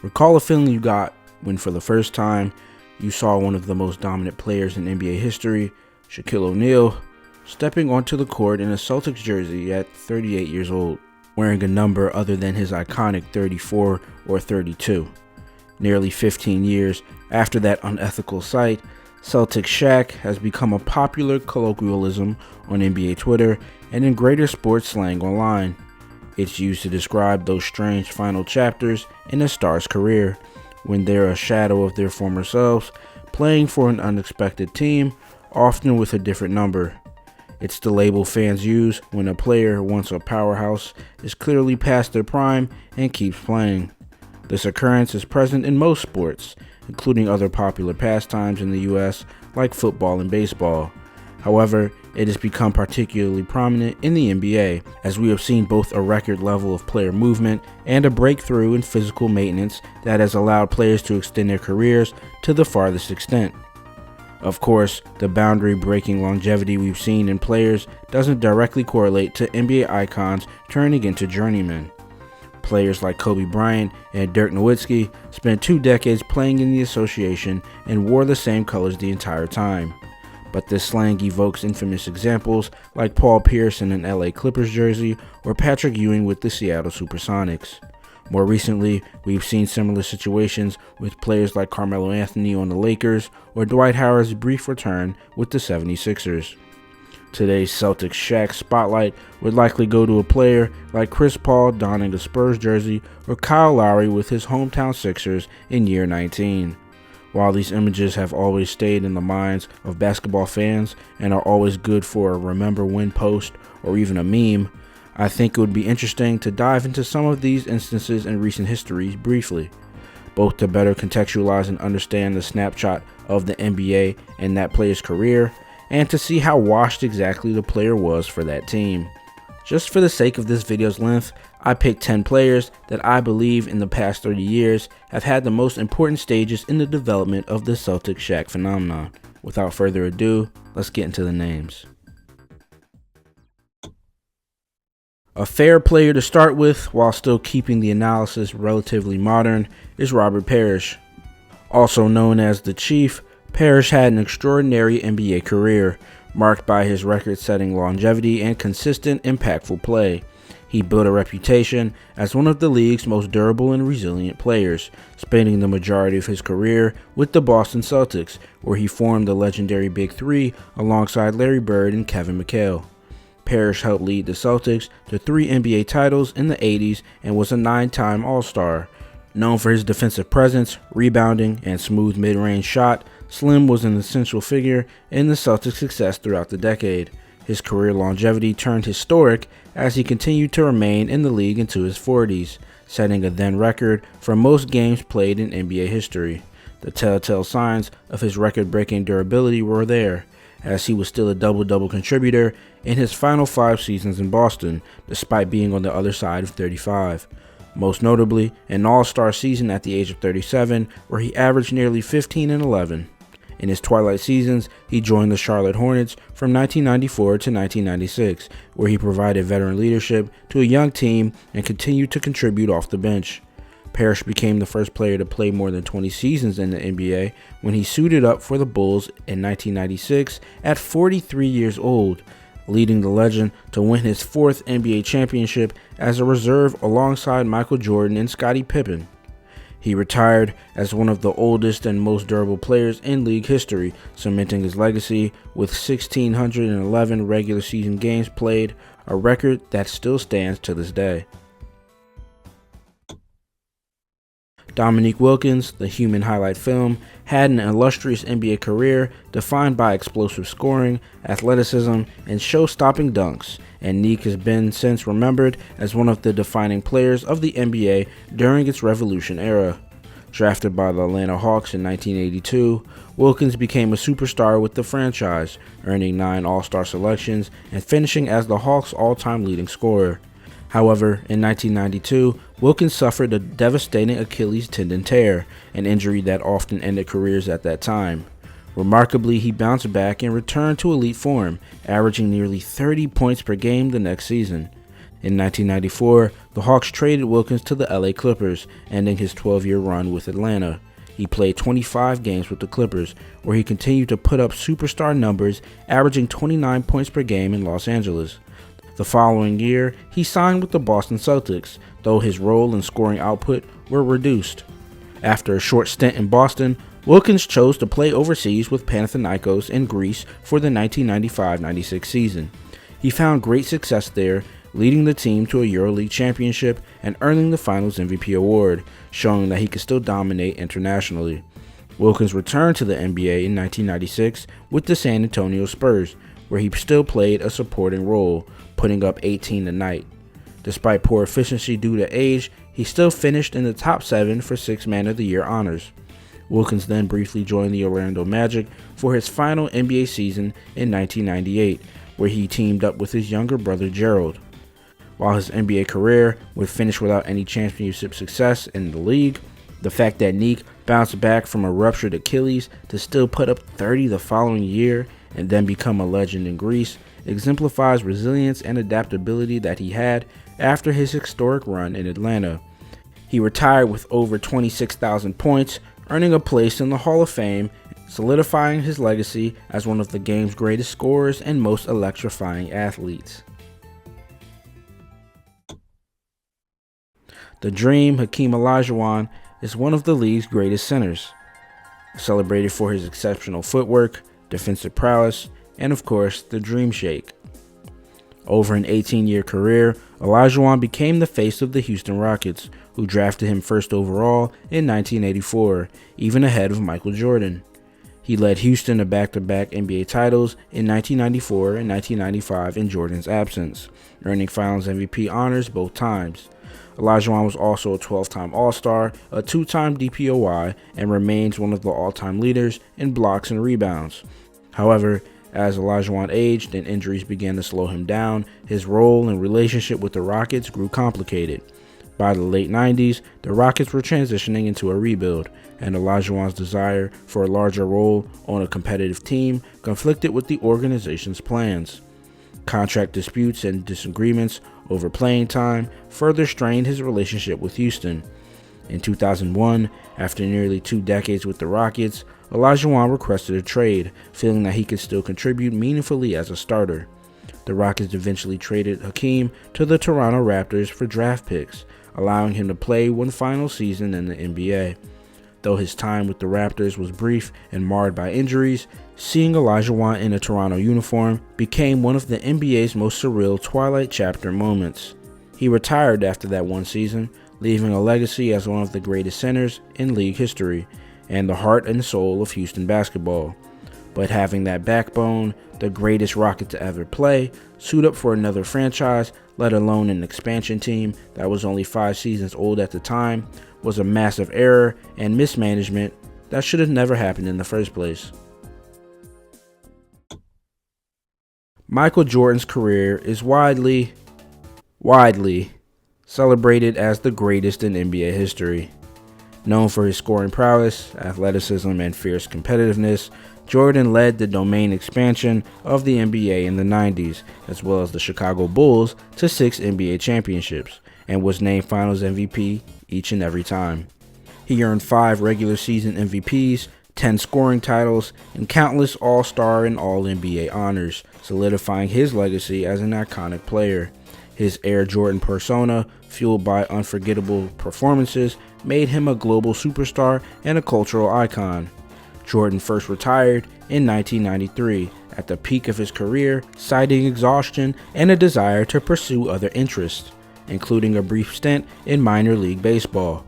Recall a feeling you got when for the first time you saw one of the most dominant players in NBA history, Shaquille O'Neal, stepping onto the court in a Celtics jersey at 38 years old, wearing a number other than his iconic 34 or 32. Nearly 15 years after that unethical sight, Celtics Shaq has become a popular colloquialism on NBA Twitter and in greater sports slang online. It's used to describe those strange final chapters in a star's career, when they're a shadow of their former selves, playing for an unexpected team, often with a different number. It's the label fans use when a player, once a powerhouse, is clearly past their prime and keeps playing. This occurrence is present in most sports, including other popular pastimes in the US like football and baseball. However, it has become particularly prominent in the NBA, as we have seen both a record level of player movement and a breakthrough in physical maintenance that has allowed players to extend their careers to the farthest extent. Of course, the boundary-breaking longevity we've seen in players doesn't directly correlate to NBA icons turning into journeymen. Players like Kobe Bryant and Dirk Nowitzki spent 2 decades playing in the association and wore the same colors the entire time. But this slang evokes infamous examples like Paul Pierce in an LA Clippers jersey or Patrick Ewing with the Seattle Supersonics. More recently, we've seen similar situations with players like Carmelo Anthony on the Lakers or Dwight Howard's brief return with the 76ers. Today's Celtics Shaq spotlight would likely go to a player like Chris Paul donning a Spurs jersey or Kyle Lowry with his hometown Sixers in year 19. While these images have always stayed in the minds of basketball fans and are always good for a remember when post or even a meme, I think it would be interesting to dive into some of these instances in recent history briefly, both to better contextualize and understand the snapshot of the NBA and that player's career, and to see how washed exactly the player was for that team. Just for the sake of this video's length, I picked 10 players that I believe in the past 30 years have had the most important stages in the development of the Celtics Shaq phenomenon. Without further ado, let's get into the names. A fair player to start with, while still keeping the analysis relatively modern, is Robert Parrish. Also known as the Chief, Parrish had an extraordinary NBA career, marked by his record-setting longevity and consistent, impactful play. He built a reputation as one of the league's most durable and resilient players, spending the majority of his career with the Boston Celtics, where he formed the legendary Big Three alongside Larry Bird and Kevin McHale. Parrish helped lead the Celtics to 3 NBA titles in the 80s and was a 9-time All-Star. Known for his defensive presence, rebounding, and smooth mid-range shot, Slim was an essential figure in the Celtics' success throughout the decade. His career longevity turned historic as he continued to remain in the league into his 40s, setting a then record for most games played in NBA history. The telltale signs of his record-breaking durability were there, as he was still a double-double contributor in his final 5 seasons in Boston, despite being on the other side of 35. Most notably, an all-star season at the age of 37, where he averaged nearly 15 and 11. In his twilight seasons, he joined the Charlotte Hornets from 1994 to 1996, where he provided veteran leadership to a young team and continued to contribute off the bench. Parrish became the first player to play more than 20 seasons in the NBA when he suited up for the Bulls in 1996 at 43 years old, leading the legend to win his 4th NBA championship as a reserve alongside Michael Jordan and Scottie Pippen. He retired as one of the oldest and most durable players in league history, cementing his legacy with 1,611 regular season games played, a record that still stands to this day. Dominique Wilkins, the human highlight film, had an illustrious NBA career defined by explosive scoring, athleticism, and show-stopping dunks, and Neek has been since remembered as one of the defining players of the NBA during its Revolution era. Drafted by the Atlanta Hawks in 1982, Wilkins became a superstar with the franchise, earning 9 All-Star selections and finishing as the Hawks' all-time leading scorer. However, in 1992, Wilkins suffered a devastating Achilles tendon tear, an injury that often ended careers at that time. Remarkably, he bounced back and returned to elite form, averaging nearly 30 points per game the next season. In 1994, the Hawks traded Wilkins to the LA Clippers, ending his 12-year run with Atlanta. He played 25 games with the Clippers, where he continued to put up superstar numbers, averaging 29 points per game in Los Angeles. The following year, he signed with the Boston Celtics, though his role and scoring output were reduced. After a short stint in Boston, Wilkins chose to play overseas with Panathinaikos in Greece for the 1995-96 season. He found great success there, leading the team to a EuroLeague championship and earning the Finals MVP award, showing that he could still dominate internationally. Wilkins returned to the NBA in 1996 with the San Antonio Spurs, where he still played a supporting role, putting up 18 a night. Despite poor efficiency due to age, he still finished in the top 7 for Sixth Man of the Year honors. Wilkins then briefly joined the Orlando Magic for his final NBA season in 1998, where he teamed up with his younger brother Gerald. While his NBA career would finish without any championship success in the league, the fact that Neek bounced back from a ruptured Achilles to still put up 30 the following year and then become a legend in Greece exemplifies resilience and adaptability that he had after his historic run in Atlanta. He retired with over 26,000 points, earning a place in the Hall of Fame, solidifying his legacy as one of the game's greatest scorers and most electrifying athletes. The Dream, Hakeem Olajuwon, is one of the league's greatest centers, celebrated for his exceptional footwork, defensive prowess, and of course, the Dream Shake. Over an 18-year career, Olajuwon became the face of the Houston Rockets, who drafted him first overall in 1984, even ahead of Michael Jordan. He led Houston to back-to-back NBA titles in 1994 and 1995 in Jordan's absence, earning Finals MVP honors both times. Olajuwon was also a 12-time All-Star, a 2-time DPOY, and remains one of the all-time leaders in blocks and rebounds. However, as Olajuwon aged and injuries began to slow him down, his role and relationship with the Rockets grew complicated. By the late 90s, the Rockets were transitioning into a rebuild, and Olajuwon's desire for a larger role on a competitive team conflicted with the organization's plans. Contract disputes and disagreements over playing time further strained his relationship with Houston. In 2001, after nearly 2 decades with the Rockets, Olajuwon requested a trade, feeling that he could still contribute meaningfully as a starter. The Rockets eventually traded Hakeem to the Toronto Raptors for draft picks, allowing him to play one final season in the NBA. Though his time with the Raptors was brief and marred by injuries, seeing Olajuwon in a Toronto uniform became one of the NBA's most surreal twilight chapter moments. He retired after that one season, leaving a legacy as one of the greatest centers in league history and the heart and soul of Houston basketball. But having that backbone, the greatest Rocket to ever play, suit up for another franchise, let alone an expansion team that was only 5 seasons old at the time, was a massive error and mismanagement that should have never happened in the first place. Michael Jordan's career is widely celebrated as the greatest in NBA history. Known for his scoring prowess, athleticism, and fierce competitiveness, Jordan led the domain expansion of the NBA in the 90s, as well as the Chicago Bulls, to 6 NBA championships, and was named Finals MVP each and every time. He earned 5 regular season MVPs, 10 scoring titles, and countless All-Star and All-NBA honors, solidifying his legacy as an iconic player. His Air Jordan persona, fueled by unforgettable performances, made him a global superstar and a cultural icon. Jordan first retired in 1993, at the peak of his career, citing exhaustion and a desire to pursue other interests, including a brief stint in minor league baseball.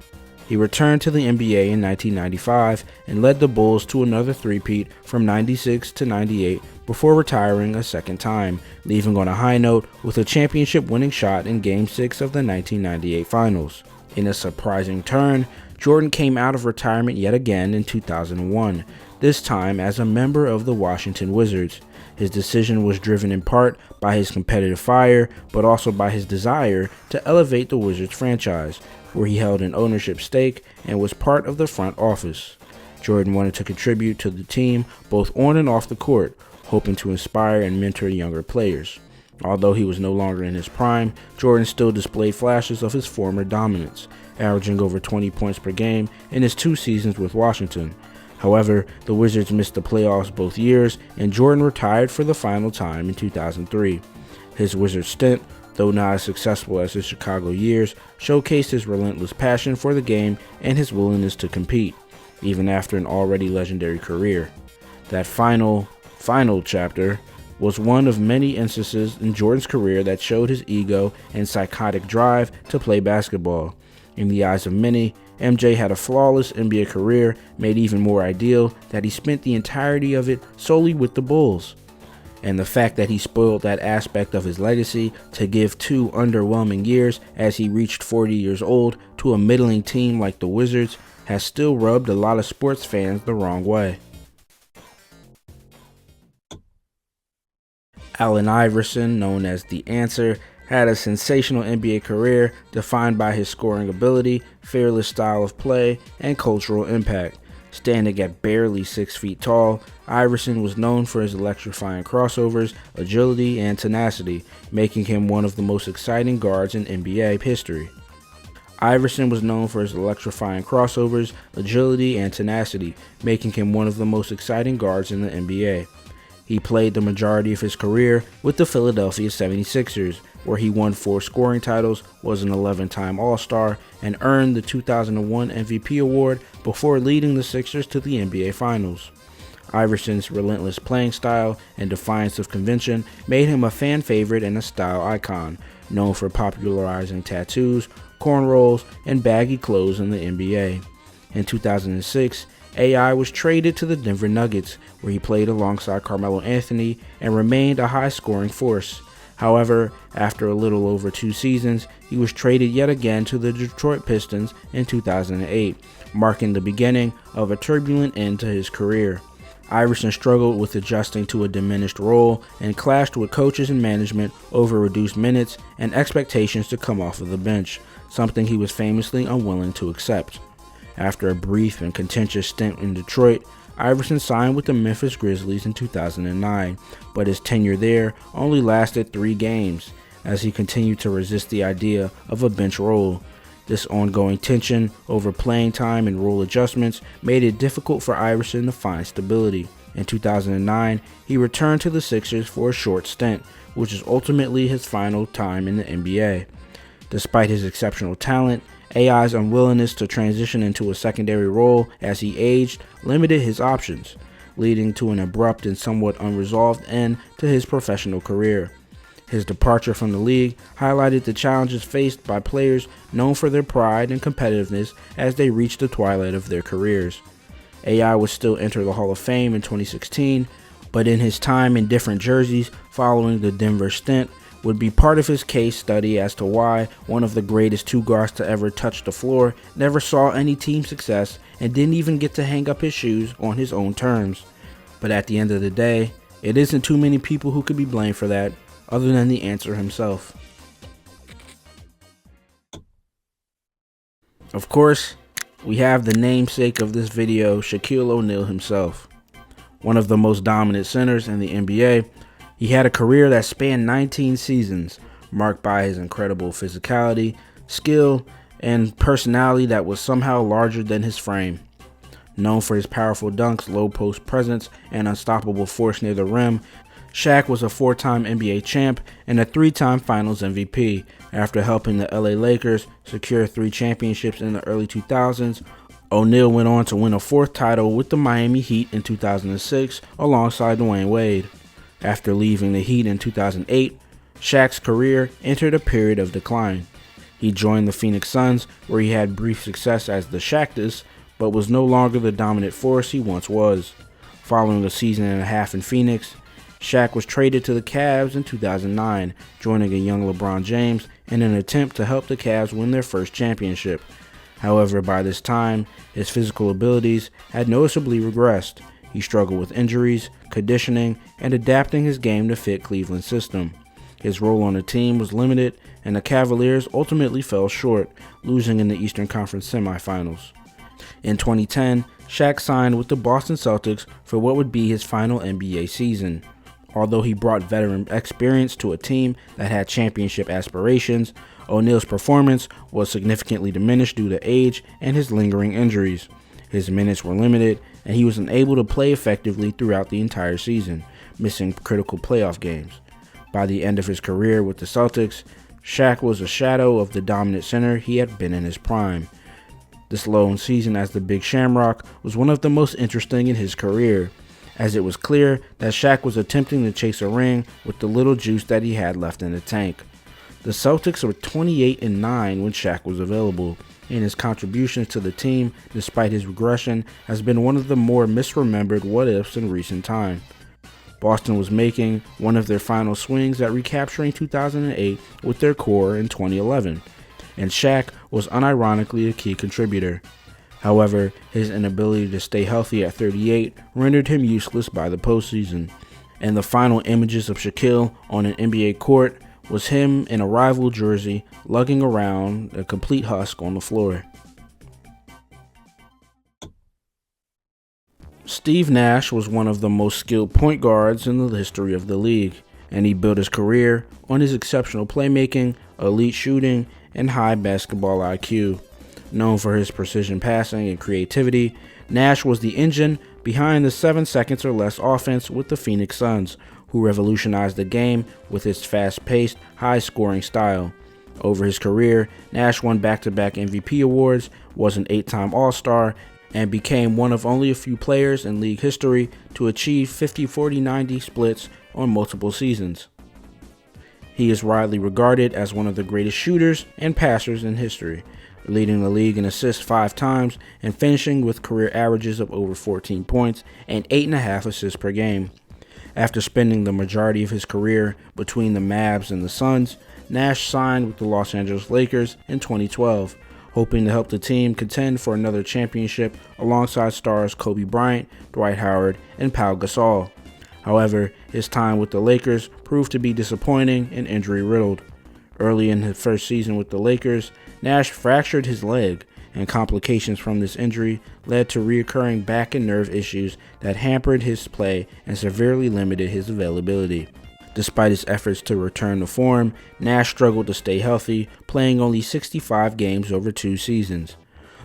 He returned to the NBA in 1995 and led the Bulls to another three-peat from 96 to 98 before retiring a second time, leaving on a high note with a championship-winning shot in Game 6 of the 1998 Finals. In a surprising turn, Jordan came out of retirement yet again in 2001, this time as a member of the Washington Wizards. His decision was driven in part by his competitive fire, but also by his desire to elevate the Wizards franchise, where he held an ownership stake and was part of the front office. Jordan wanted to contribute to the team both on and off the court, hoping to inspire and mentor younger players. Although he was no longer in his prime, Jordan still displayed flashes of his former dominance, averaging over 20 points per game in his 2 seasons with Washington. However, the Wizards missed the playoffs both years, and Jordan retired for the final time in 2003. His Wizards stint, though not as successful as his Chicago years, showcased his relentless passion for the game and his willingness to compete, even after an already legendary career. That final chapter was one of many instances in Jordan's career that showed his ego and psychotic drive to play basketball. In the eyes of many, MJ had a flawless NBA career, made even more ideal that he spent the entirety of it solely with the Bulls. And the fact that he spoiled that aspect of his legacy to give 2 underwhelming years as he reached 40 years old to a middling team like the Wizards has still rubbed a lot of sports fans the wrong way. Allen Iverson, known as The Answer, had a sensational NBA career defined by his scoring ability, fearless style of play, and cultural impact. Standing at barely 6 feet tall, Iverson was known for his electrifying crossovers, agility, and tenacity, making him one of the most exciting guards in NBA history. Iverson was known for his electrifying crossovers, agility, and tenacity, making him one of the most exciting guards in the NBA. He played the majority of his career with the Philadelphia 76ers, where he won 4 scoring titles, was an 11-time All-Star, and earned the 2001 MVP award before leading the Sixers to the NBA Finals. Iverson's relentless playing style and defiance of convention made him a fan favorite and a style icon, known for popularizing tattoos, cornrows, and baggy clothes in the NBA. In 2006, AI was traded to the Denver Nuggets, where he played alongside Carmelo Anthony and remained a high-scoring force. However, after a little over 2 seasons, he was traded yet again to the Detroit Pistons in 2008, marking the beginning of a turbulent end to his career. Iverson struggled with adjusting to a diminished role and clashed with coaches and management over reduced minutes and expectations to come off of the bench, something he was famously unwilling to accept. After a brief and contentious stint in Detroit, Iverson signed with the Memphis Grizzlies in 2009, but his tenure there only lasted 3 games, as he continued to resist the idea of a bench role. This ongoing tension over playing time and role adjustments made it difficult for Iverson to find stability. In 2009, he returned to the Sixers for a short stint, which is ultimately his final time in the NBA. Despite his exceptional talent, AI's unwillingness to transition into a secondary role as he aged limited his options, leading to an abrupt and somewhat unresolved end to his professional career. His departure from the league highlighted the challenges faced by players known for their pride and competitiveness as they reached the twilight of their careers. AI would still enter the Hall of Fame in 2016, but in his time in different jerseys following the Denver stint, would be part of his case study as to why one of the greatest 2 guards to ever touch the floor never saw any team success and didn't even get to hang up his shoes on his own terms. But at the end of the day, it isn't too many people who could be blamed for that, other than the answer himself. Of course, we have the namesake of this video, Shaquille O'Neal himself. One of the most dominant centers in the NBA, he had a career that spanned 19 seasons, marked by his incredible physicality, skill, and personality that was somehow larger than his frame. Known for his powerful dunks, low post presence, and unstoppable force near the rim, Shaq was a 4-time NBA champ and a 3-time Finals MVP. After helping the LA Lakers secure 3 championships in the early 2000s, O'Neal went on to win a 4th title with the Miami Heat in 2006 alongside Dwayne Wade. After leaving the Heat in 2008, Shaq's career entered a period of decline. He joined the Phoenix Suns, where he had brief success as the Shaqtus, but was no longer the dominant force he once was. Following a season and a half in Phoenix, Shaq was traded to the Cavs in 2009, joining a young LeBron James in an attempt to help the Cavs win their first championship. However, by this time, his physical abilities had noticeably regressed. He struggled with injuries, conditioning, and adapting his game to fit Cleveland's system. His role on the team was limited, and the Cavaliers ultimately fell short, losing in the Eastern Conference semifinals. In 2010, Shaq signed with the Boston Celtics for what would be his final NBA season. Although he brought veteran experience to a team that had championship aspirations, O'Neal's performance was significantly diminished due to age and his lingering injuries. His minutes were limited, and he was unable to play effectively throughout the entire season, missing critical playoff games. By the end of his career with the Celtics, Shaq was a shadow of the dominant center he had been in his prime. This lone season as the Big Shamrock was one of the most interesting in his career, as it was clear that Shaq was attempting to chase a ring with the little juice that he had left in the tank. The Celtics were 28-9 when Shaq was available, and his contributions to the team, despite his regression, has been one of the more misremembered what-ifs in recent time. Boston was making one of their final swings at recapturing 2008 with their core in 2011, and Shaq was unironically a key contributor. However, his inability to stay healthy at 38 rendered him useless by the postseason, and the final images of Shaquille on an NBA court was him in a rival jersey lugging around a complete husk on the floor. Steve Nash was one of the most skilled point guards in the history of the league, and he built his career on his exceptional playmaking, elite shooting, and high basketball IQ. Known for his precision passing and creativity, Nash was the engine behind the 7 seconds or less offense with the Phoenix Suns, who revolutionized the game with his fast-paced, high-scoring style. Over his career, Nash won back-to-back MVP awards, was an 8-time All-Star, and became one of only a few players in league history to achieve 50-40-90 splits on multiple seasons. He is widely regarded as one of the greatest shooters and passers in history, leading the league in assists 5 times and finishing with career averages of over 14 points and 8.5 assists per game. After spending the majority of his career between the Mavs and the Suns, Nash signed with the Los Angeles Lakers in 2012, hoping to help the team contend for another championship alongside stars Kobe Bryant, Dwight Howard, and Pau Gasol. However, his time with the Lakers proved to be disappointing and injury-riddled. Early in his first season with the Lakers, Nash fractured his leg, and complications from this injury led to recurring back and nerve issues that hampered his play and severely limited his availability. Despite his efforts to return to form, Nash struggled to stay healthy, playing only 65 games over 2 seasons.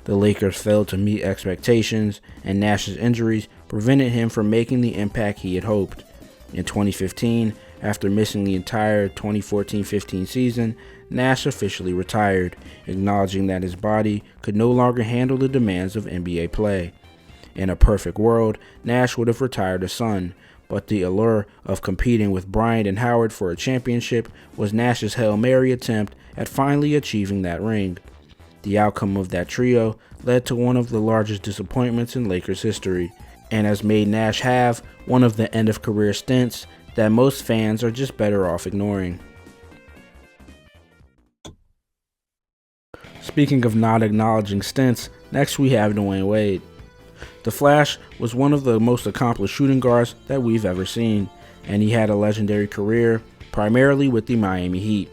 The Lakers failed to meet expectations, and Nash's injuries prevented him from making the impact he had hoped. In 2015, after missing the entire 2014-15 season, Nash officially retired, acknowledging that his body could no longer handle the demands of NBA play. In a perfect world, Nash would have retired a Sun, but the allure of competing with Bryant and Howard for a championship was Nash's Hail Mary attempt at finally achieving that ring. The outcome of that trio led to one of the largest disappointments in Lakers history, and has made Nash have one of the end-of-career stints that most fans are just better off ignoring. Speaking of not acknowledging stints, next we have Dwayne Wade. The Flash was one of the most accomplished shooting guards that we've ever seen, and he had a legendary career, primarily with the Miami Heat.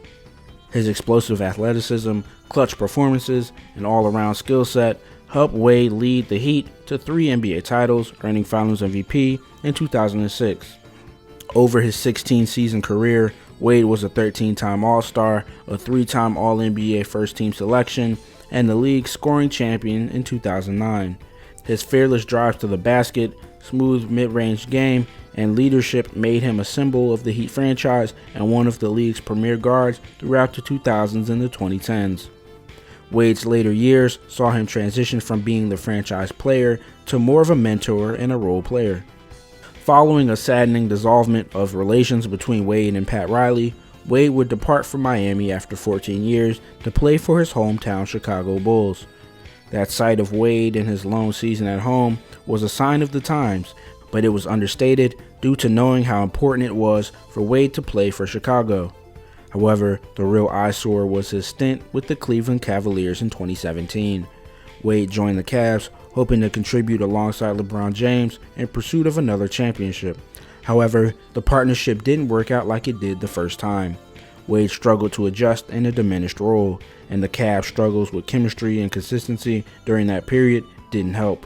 His explosive athleticism, clutch performances, and all-around skill set helped Wade lead the Heat to 3 NBA titles, earning Finals MVP in 2006. Over his 16-season career, Wade was a 13-time All-Star, a 3-time All-NBA first-team selection, and the league's scoring champion in 2009. His fearless drives to the basket, smooth mid-range game, and leadership made him a symbol of the Heat franchise and one of the league's premier guards throughout the 2000s and the 2010s. Wade's later years saw him transition from being the franchise player to more of a mentor and a role player. Following a saddening dissolvement of relations between Wade and Pat Riley, Wade would depart from Miami after 14 years to play for his hometown Chicago Bulls. That sight of Wade in his lone season at home was a sign of the times, but it was understated due to knowing how important it was for Wade to play for Chicago. However, the real eyesore was his stint with the Cleveland Cavaliers in 2017. Wade joined the Cavs, hoping to contribute alongside LeBron James in pursuit of another championship. However, the partnership didn't work out like it did the first time. Wade struggled to adjust in a diminished role, and the Cavs' struggles with chemistry and consistency during that period didn't help.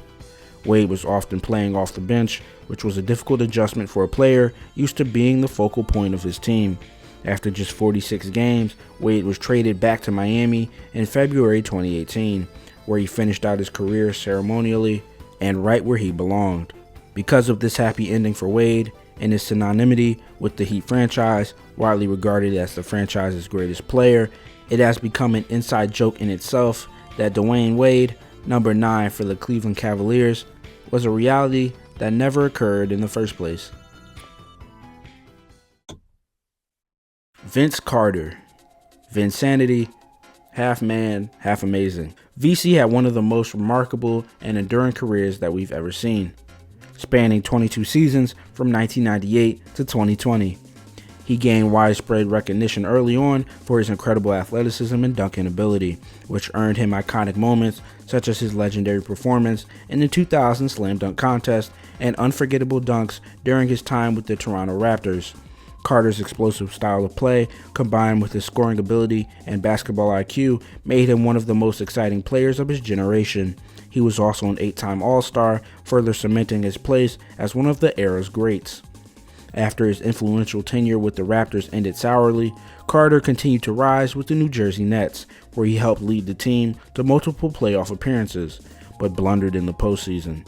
Wade was often playing off the bench, which was a difficult adjustment for a player used to being the focal point of his team. After just 46 games, Wade was traded back to Miami in February 2018, where he finished out his career ceremonially and right where he belonged. Because of this happy ending for Wade and his synonymity with the Heat franchise, widely regarded as the franchise's greatest player, it has become an inside joke in itself that Dwayne Wade, number 9 for the Cleveland Cavaliers, was a reality that never occurred in the first place. Vince Carter. Vinsanity, half man, half amazing. VC had one of the most remarkable and enduring careers that we've ever seen, spanning 22 seasons from 1998 to 2020. He gained widespread recognition early on for his incredible athleticism and dunking ability, which earned him iconic moments such as his legendary performance in the 2000 Slam Dunk Contest and unforgettable dunks during his time with the Toronto Raptors. Carter's explosive style of play, combined with his scoring ability and basketball IQ, made him one of the most exciting players of his generation. He was also an 8-time All-Star, further cementing his place as one of the era's greats. After his influential tenure with the Raptors ended sourly, Carter continued to rise with the New Jersey Nets, where he helped lead the team to multiple playoff appearances, but blundered in the postseason.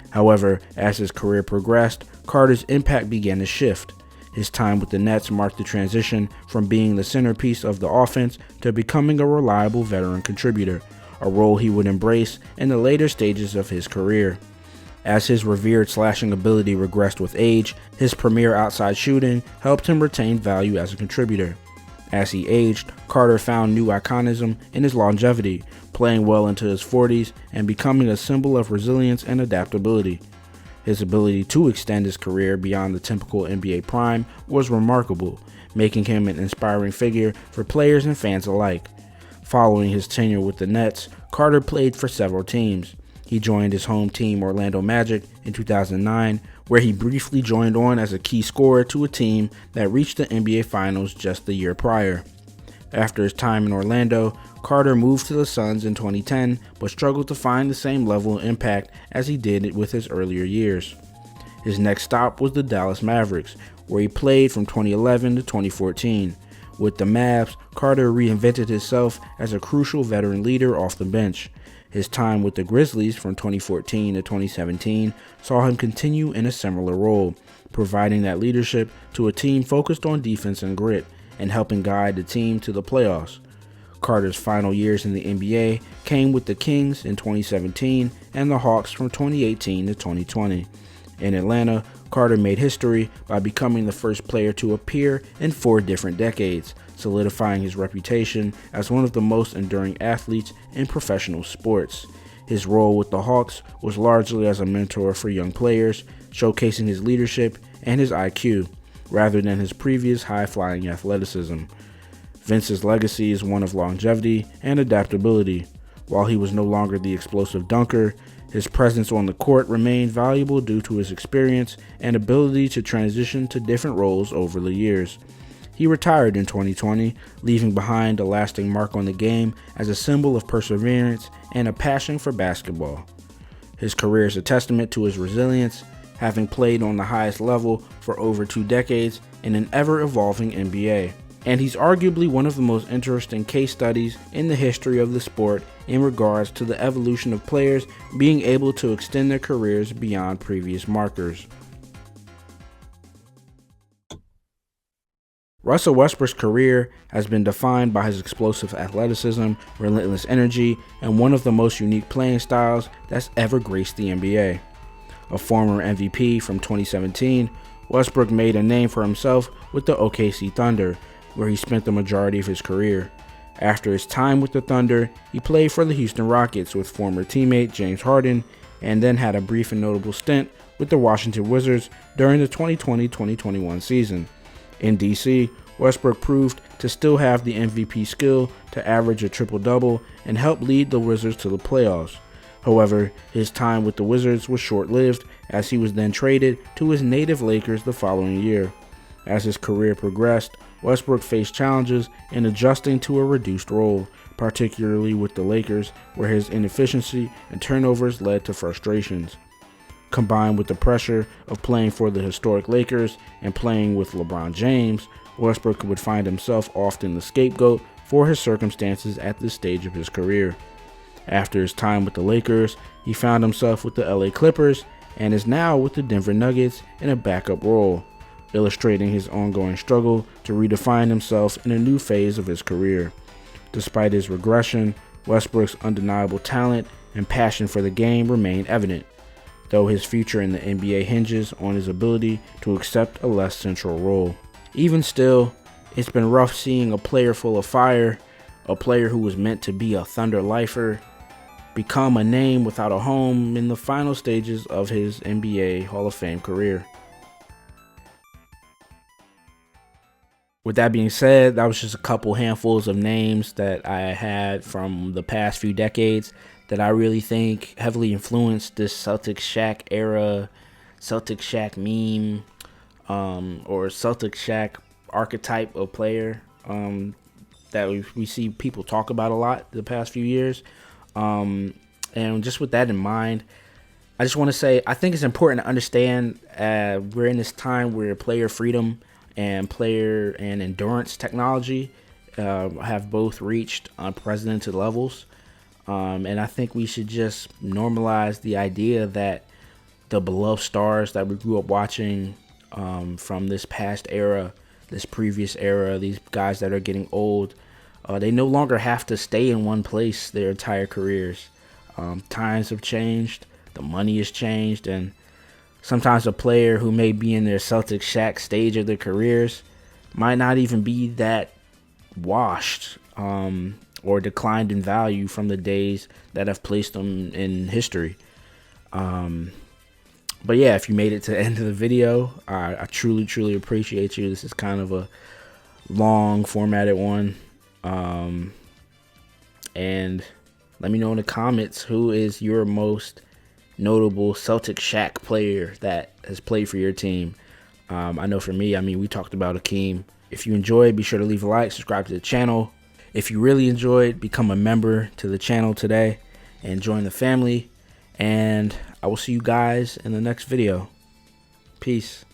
However, as his career progressed, Carter's impact began to shift. His time with the Nets marked the transition from being the centerpiece of the offense to becoming a reliable veteran contributor, a role he would embrace in the later stages of his career. As his revered slashing ability regressed with age, his premier outside shooting helped him retain value as a contributor. As he aged, Carter found new iconism in his longevity, playing well into his 40s and becoming a symbol of resilience and adaptability. His ability to extend his career beyond the typical NBA prime was remarkable, making him an inspiring figure for players and fans alike. Following his tenure with the Nets, Carter played for several teams. He joined his home team Orlando Magic in 2009, where he briefly joined on as a key scorer to a team that reached the NBA Finals just the year prior. After his time in Orlando, Carter moved to the Suns in 2010, but struggled to find the same level of impact as he did with his earlier years. His next stop was the Dallas Mavericks, where he played from 2011 to 2014. With the Mavs, Carter reinvented himself as a crucial veteran leader off the bench. His time with the Grizzlies from 2014 to 2017 saw him continue in a similar role, providing that leadership to a team focused on defense and grit, and helping guide the team to the playoffs. Carter's final years in the NBA came with the Kings in 2017 and the Hawks from 2018 to 2020. In Atlanta, Carter made history by becoming the first player to appear in 4 different decades, solidifying his reputation as one of the most enduring athletes in professional sports. His role with the Hawks was largely as a mentor for young players, showcasing his leadership and his IQ, rather than his previous high-flying athleticism. Vince's legacy is one of longevity and adaptability. While he was no longer the explosive dunker, his presence on the court remained valuable due to his experience and ability to transition to different roles over the years. He retired in 2020, leaving behind a lasting mark on the game as a symbol of perseverance and a passion for basketball. His career is a testament to his resilience, having played on the highest level for over 2 decades in an ever-evolving NBA. And he's arguably one of the most interesting case studies in the history of the sport in regards to the evolution of players being able to extend their careers beyond previous markers. Russell Westbrook's career has been defined by his explosive athleticism, relentless energy, and one of the most unique playing styles that's ever graced the NBA. A former MVP from 2017, Westbrook made a name for himself with the OKC Thunder, where he spent the majority of his career. After his time with the Thunder, he played for the Houston Rockets with former teammate James Harden, and then had a brief and notable stint with the Washington Wizards during the 2020-2021 season. In DC, Westbrook proved to still have the MVP skill to average a triple-double and help lead the Wizards to the playoffs. However, his time with the Wizards was short-lived, as he was then traded to his native Lakers the following year. As his career progressed, Westbrook faced challenges in adjusting to a reduced role, particularly with the Lakers, where his inefficiency and turnovers led to frustrations. Combined with the pressure of playing for the historic Lakers and playing with LeBron James, Westbrook would find himself often the scapegoat for his circumstances at this stage of his career. After his time with the Lakers, he found himself with the LA Clippers and is now with the Denver Nuggets in a backup role, illustrating his ongoing struggle to redefine himself in a new phase of his career. Despite his regression, Westbrook's undeniable talent and passion for the game remain evident, though his future in the NBA hinges on his ability to accept a less central role. Even still, it's been rough seeing a player full of fire, a player who was meant to be a Thunder lifer, become a name without a home in the final stages of his NBA Hall of Fame career. With that being said, that was just a couple handfuls of names that I had from the past few decades that I really think heavily influenced this Celtics Shaq era, Celtics Shaq meme, or Celtics Shaq archetype of player that we see people talk about a lot the past few years. And just with that in mind, I just want to say I think it's important to understand we're in this time where player freedom and player and endurance technology have both reached unprecedented levels. And I think we should just normalize the idea that the beloved stars that we grew up watching from this past era, this previous era, these guys that are getting old, they no longer have to stay in one place their entire careers. Times have changed, the money has changed, and sometimes a player who may be in their Celtics Shaq stage of their careers might not even be that washed or declined in value from the days that have placed them in history. But yeah, if you made it to the end of the video, I truly appreciate you. This is kind of a long formatted one. And let me know in the comments who is your most notable Celtics Shaq player that has played for your team. I know for me, we talked about Akeem. If you enjoyed, be sure to leave a like, subscribe to the channel. If you really enjoyed, become a member to the channel today and join the family. And I will see you guys in the next video. Peace.